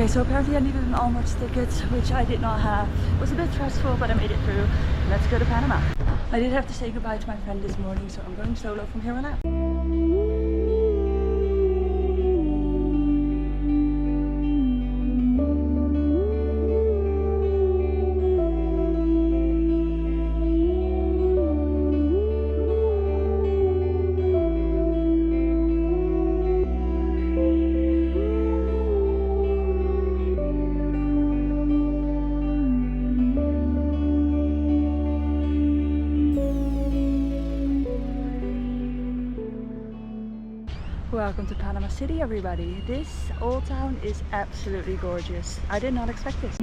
Okay, so apparently I needed an onwards ticket, which I did not have. It was a bit stressful, but I made it through. Let's go to Panama. I did have to say goodbye to my friend this morning, so I'm going solo from here on out. Welcome to Panama City, everybody. This old town is absolutely gorgeous. I did not expect this.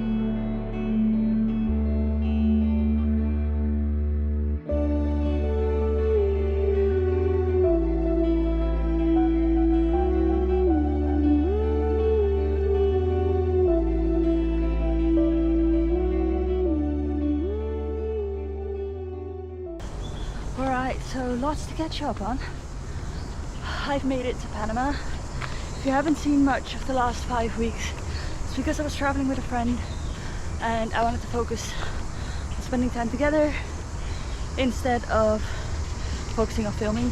Alright, so lots to catch up on. I've made it to Panama. If you haven't seen much of the last 5 weeks, it's because I was traveling with a friend and I wanted to focus on spending time together instead of focusing on filming.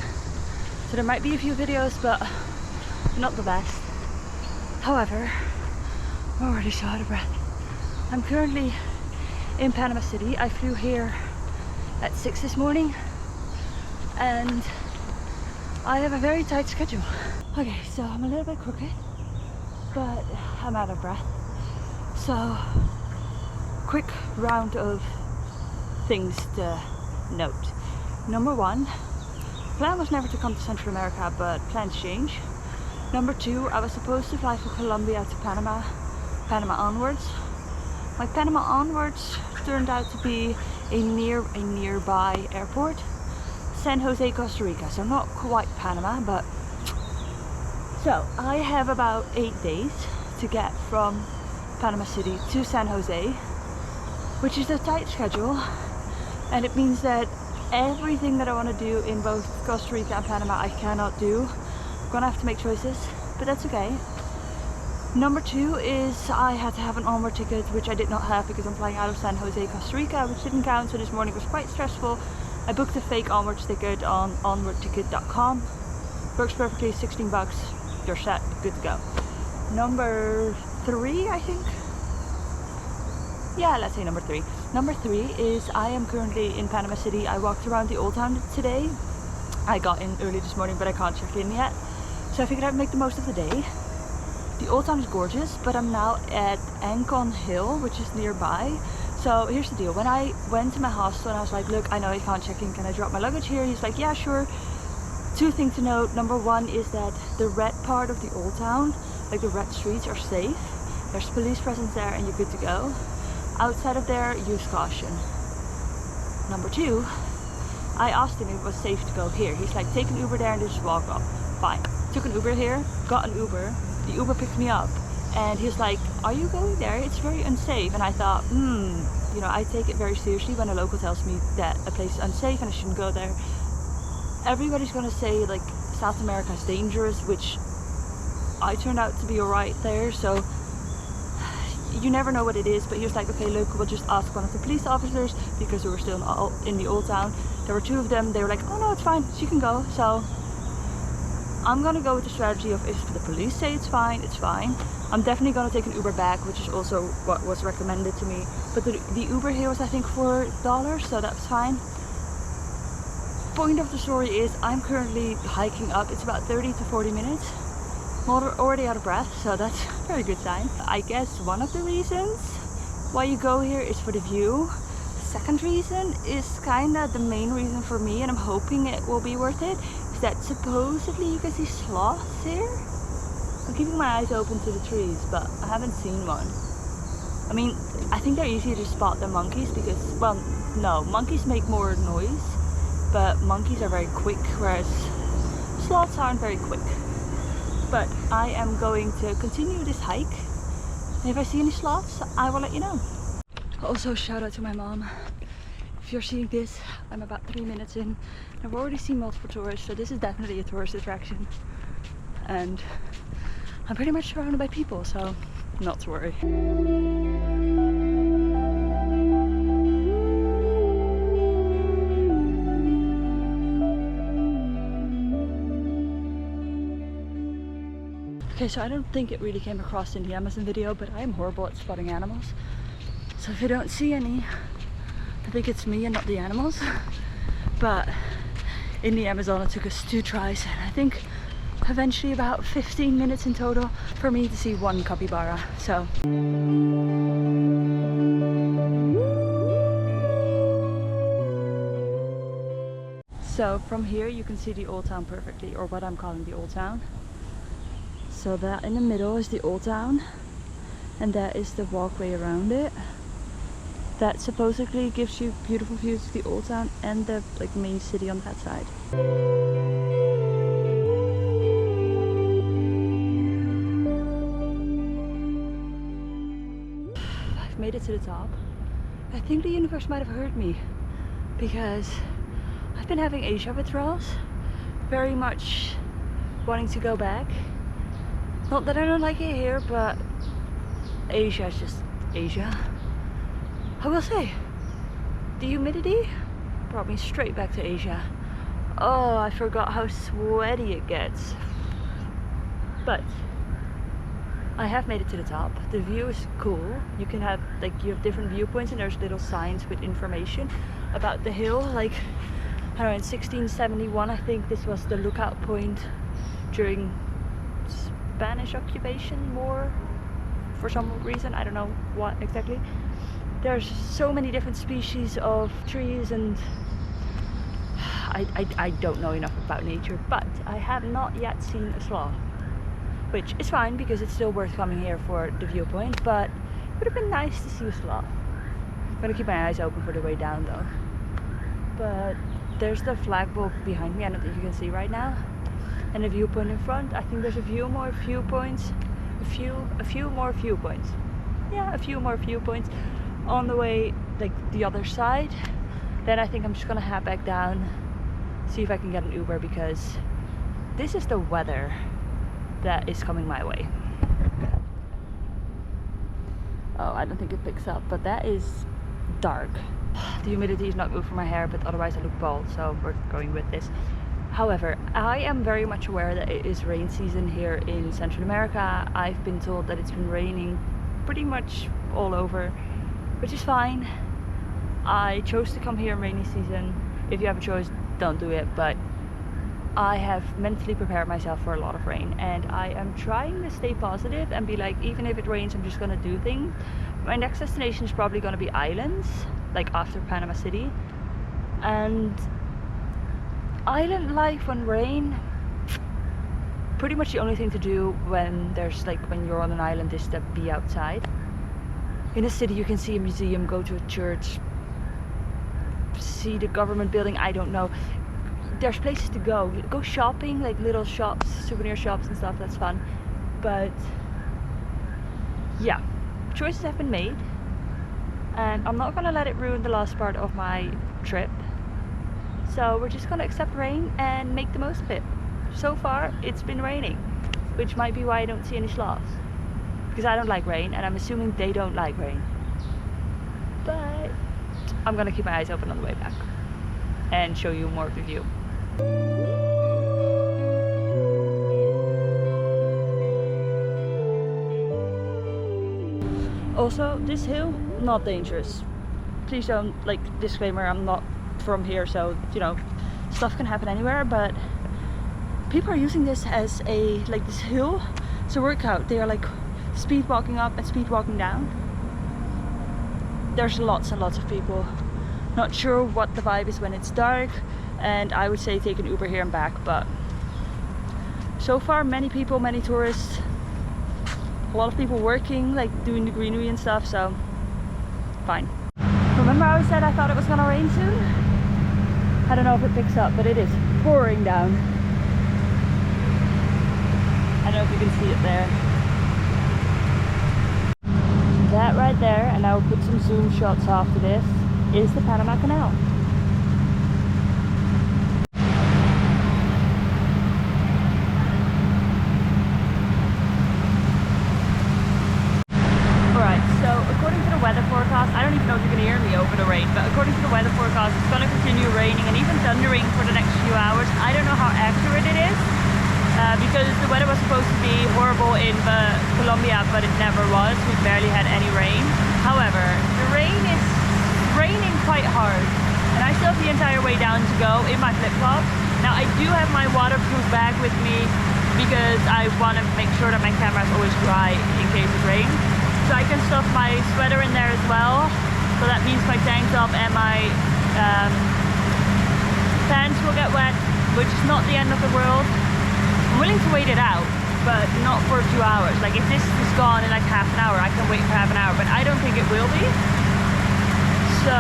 So there might be a few videos, but not the best. However, I'm already so out of breath. I'm currently in Panama City. I flew here at 6 this morning and I have a very tight schedule. Okay, so I'm a little bit crooked, but I'm out of breath. So, quick round of things to note. Number one, plan was never to come to Central America, but plans change. Number two, I was supposed to fly from Colombia to Panama onwards. My Panama onwards turned out to be a nearby airport. San Jose, Costa Rica, so not quite Panama, but so I have about 8 days to get from Panama City to San Jose, which is a tight schedule, and it means that everything that I want to do in both Costa Rica and Panama I cannot do. I'm gonna have to make choices, but that's okay. Number two is I had to have an onward ticket, which I did not have because I'm flying out of San Jose, Costa Rica, which didn't count, so this morning was quite stressful. I booked a fake onwards ticket on onwardticket.com. Works perfectly, 16 bucks. You're set, good to go. Number three, I think. Yeah, let's say number three. Number three is I am currently in Panama City. I walked around the old town today. I got in early this morning, but I can't check in yet. So I figured I'd make the most of the day. The old town is gorgeous, but I'm now at Ancon Hill, which is nearby. So here's the deal. When I went to my hostel and I was like, look, I know I can't check in, can I drop my luggage here? He's like, yeah, sure. Two things to note. Number one is that the red part of the old town, like the red streets, are safe. There's police presence there and you're good to go. Outside of there, use caution. Number two, I asked him if it was safe to go here. He's like, take an Uber there and just walk up. Fine. Took an Uber here, got an Uber. The Uber picked me up. And he's like, are you going there? It's very unsafe. And I thought, you know, I take it very seriously when a local tells me that a place is unsafe and I shouldn't go there. Everybody's gonna say like South America is dangerous, which I turned out to be alright there. So you never know what it is. But he was like, okay, look, we'll just ask one of the police officers because we were still in the old town. There were two of them. They were like, oh no, it's fine, she can go. So I'm gonna go with the strategy of if the police say it's fine, it's fine. I'm definitely gonna take an Uber back, which is also what was recommended to me. But the Uber here was I think $4, so that's fine. Point of the story is I'm currently hiking up. It's about 30 to 40 minutes. I'm already out of breath, so that's a very good sign. I guess one of the reasons why you go here is for the view. The second reason is kinda the main reason for me, and I'm hoping it will be worth it, is that supposedly you can see sloths here. I'm keeping my eyes open to the trees, but I haven't seen one. I mean, I think they're easier to spot than monkeys because, well, no, monkeys make more noise, but monkeys are very quick, whereas sloths aren't very quick. But I am going to continue this hike. And if I see any sloths, I will let you know. Also, shout out to my mom. If you're seeing this, I'm about 3 minutes in. I've already seen multiple tourists, so this is definitely a tourist attraction. And I'm pretty much surrounded by people, so not to worry. Okay, so I don't think it really came across in the Amazon video, but I am horrible at spotting animals. So if I don't see any, I think it's me and not the animals. But in the Amazon it took us 2 tries, and I think eventually about 15 minutes in total for me to see 1 capybara. So from here you can see the old town perfectly, or what I'm calling the old town. So that in the middle is the old town, and that is the walkway around it. That supposedly gives you beautiful views of the old town and the main city on that side. I've made it to the top. I think the universe might have heard me, because I've been having Asia withdrawals, very much wanting to go back. Not that I don't like it here, but Asia is just Asia. I will say, the humidity brought me straight back to Asia. Oh, I forgot how sweaty it gets. But I have made it to the top. The view is cool. You can have you have different viewpoints, and there's little signs with information about the hill. Like, I don't know, in 1671 I think this was the lookout point during Spanish occupation war for some reason. I don't know what exactly. There's so many different species of trees, and I don't know enough about nature, but I have not yet seen a sloth, which is fine because it's still worth coming here for the viewpoint, but it would have been nice to see a sloth. I'm gonna keep my eyes open for the way down though. But there's the flagpole behind me, I don't think you can see right now, and a viewpoint in front. I think there's a few more viewpoints, a few more viewpoints. Yeah, a few more viewpoints on the way the other side. Then I think I'm just gonna head back down, see if I can get an Uber, because this is the weather that is coming my way. Oh, I don't think it picks up, but that is dark. The humidity is not good for my hair, but otherwise I look bald, so we're going with this. However, I am very much aware that it is rain season here in Central America. I've been told that it's been raining pretty much all over, which is fine. I chose to come here in rainy season. If you have a choice, don't do it, but I have mentally prepared myself for a lot of rain, and I am trying to stay positive and be like, even if it rains, I'm just gonna do things. My next destination is probably gonna be islands, like after Panama City. And island life when rain, pretty much the only thing to do when there's when you're on an island is to be outside. In a city you can see a museum, go to a church, see the government building, I don't know. There's places to go shopping, little shops, souvenir shops and stuff, that's fun. But yeah, choices have been made, and I'm not gonna let it ruin the last part of my trip. So we're just gonna accept rain and make the most of it. So far it's been raining, which might be why I don't see any sloths, because I don't like rain, and I'm assuming they don't like rain. But I'm gonna keep my eyes open on the way back and show you more of the view. Also, this hill, not dangerous. Please don't, disclaimer, I'm not from here, so stuff can happen anywhere, but people are using this as this hill as a workout. They are speed walking up and speed walking down. There's lots and lots of people. Not sure what the vibe is when it's dark, and I would say take an Uber here and back, but so far many people, many tourists, a lot of people working, doing the greenery and stuff, so fine. Remember how I said I thought it was gonna rain soon? I don't know if it picks up, but it is pouring down. I don't know if you can see it there. That right there, and I will put some zoom shots after this, is the Panama Canal. because the weather was supposed to be horrible in Colombia, but it never was. We barely had any rain. However, the rain is raining quite hard, and I still have the entire way down to go in my flip-flops. Now I do have my waterproof bag with me because I want to make sure that my camera is always dry in case it rains. So I can stuff my sweater in there as well. So that means my tank top and my pants will get wet, which is not the end of the world. I'm willing to wait it out, but not for 2 hours. Like if this is gone in like half an hour, I can wait for half an hour, but I don't think it will be. So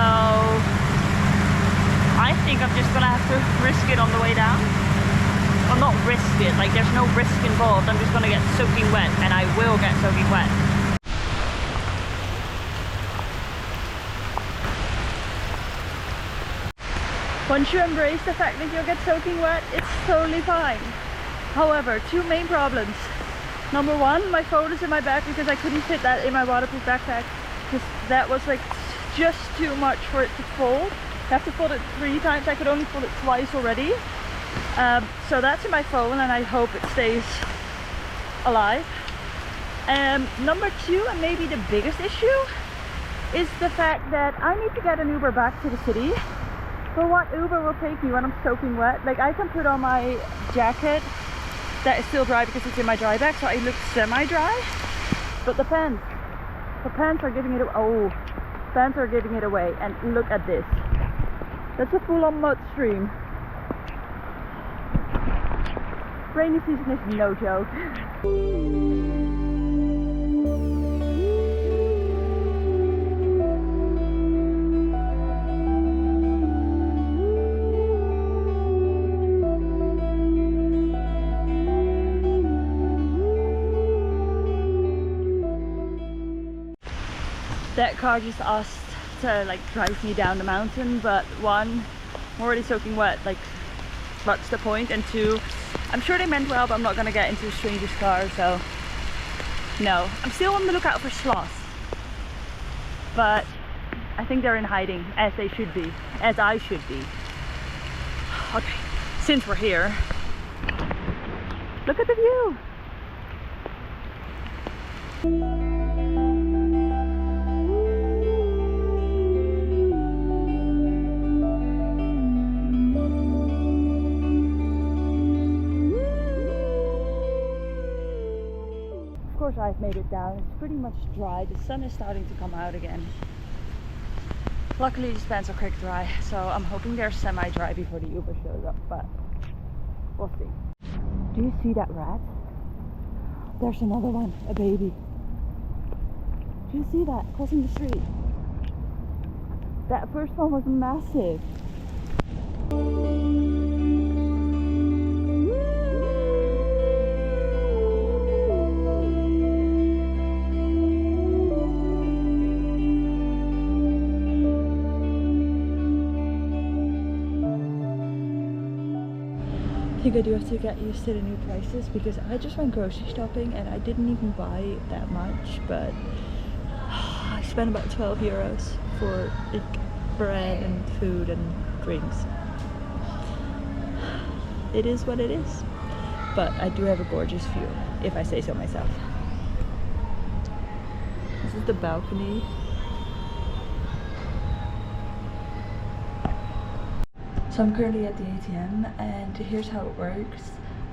I think I'm just gonna have to risk it on the way down. Well, not risk it, like there's no risk involved. I'm just gonna get soaking wet, and I will get soaking wet. Once you embrace the fact that you'll get soaking wet, it's totally fine. However, two main problems. Number one, my phone is in my bag because I couldn't fit that in my waterproof backpack because that was like just too much for it to fold. I have to fold it 3 times. I could only fold it twice already. So that's in my phone, and I hope it stays alive. Number two, and maybe the biggest issue, is the fact that I need to get an Uber back to the city. For what Uber will take me when I'm soaking wet? Like I can put on my jacket that is still dry because it's in my dry bag, so I look semi-dry. But the pants are giving it away. Oh, pants are giving it away, and look at this. That's a full-on mud stream. Rainy season is no joke. That car just asked to like drive me down the mountain, but one, I'm already soaking wet, like what's the point? And two, I'm sure they meant well, but I'm not gonna get into a stranger's car, so no. I'm still on the lookout for sloths, but I think they're in hiding, as they should be, as I should be. Okay, since we're here, look at the view. I've made it down. It's pretty much dry. The sun is starting to come out again. Luckily these pants are quick dry, so I'm hoping they're semi-dry before the Uber shows up, but we'll see. Do you see that rat? There's another one, a baby. Do you see that crossing the street? That first one was massive. I think I do have to get used to the new prices because I just went grocery shopping and I didn't even buy that much, but I spent about 12 euros for like bread and food and drinks. It is what it is, but I do have a gorgeous view, if I say so myself. This is the balcony. So I'm currently at the ATM, and here's how it works.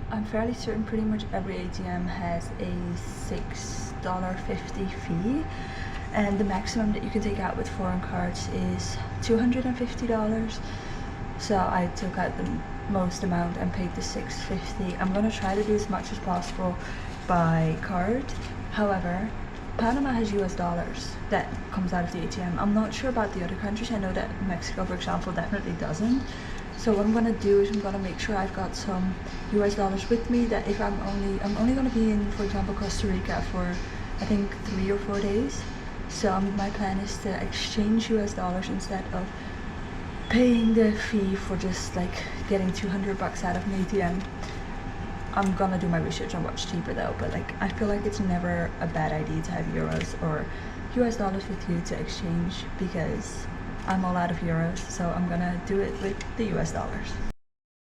I'm fairly certain pretty much every ATM has a $6.50 fee, and the maximum that you can take out with foreign cards is $250. So I took out the most amount and paid the $6.50. I'm gonna try to do as much as possible by card. However, Panama has US dollars that comes out of the ATM. I'm not sure about the other countries. I know that Mexico, for example, definitely doesn't. So what I'm gonna do is I'm gonna make sure I've got some US dollars with me, that if I'm only gonna be in, for example, Costa Rica for I think 3 or 4 days. So my plan is to exchange US dollars instead of paying the fee for just like getting 200 bucks out of an ATM. I'm gonna do my research on what's cheaper though, but like I feel like it's never a bad idea to have euros or US dollars with you to exchange, because I'm all out of euros, so I'm gonna do it with the US dollars.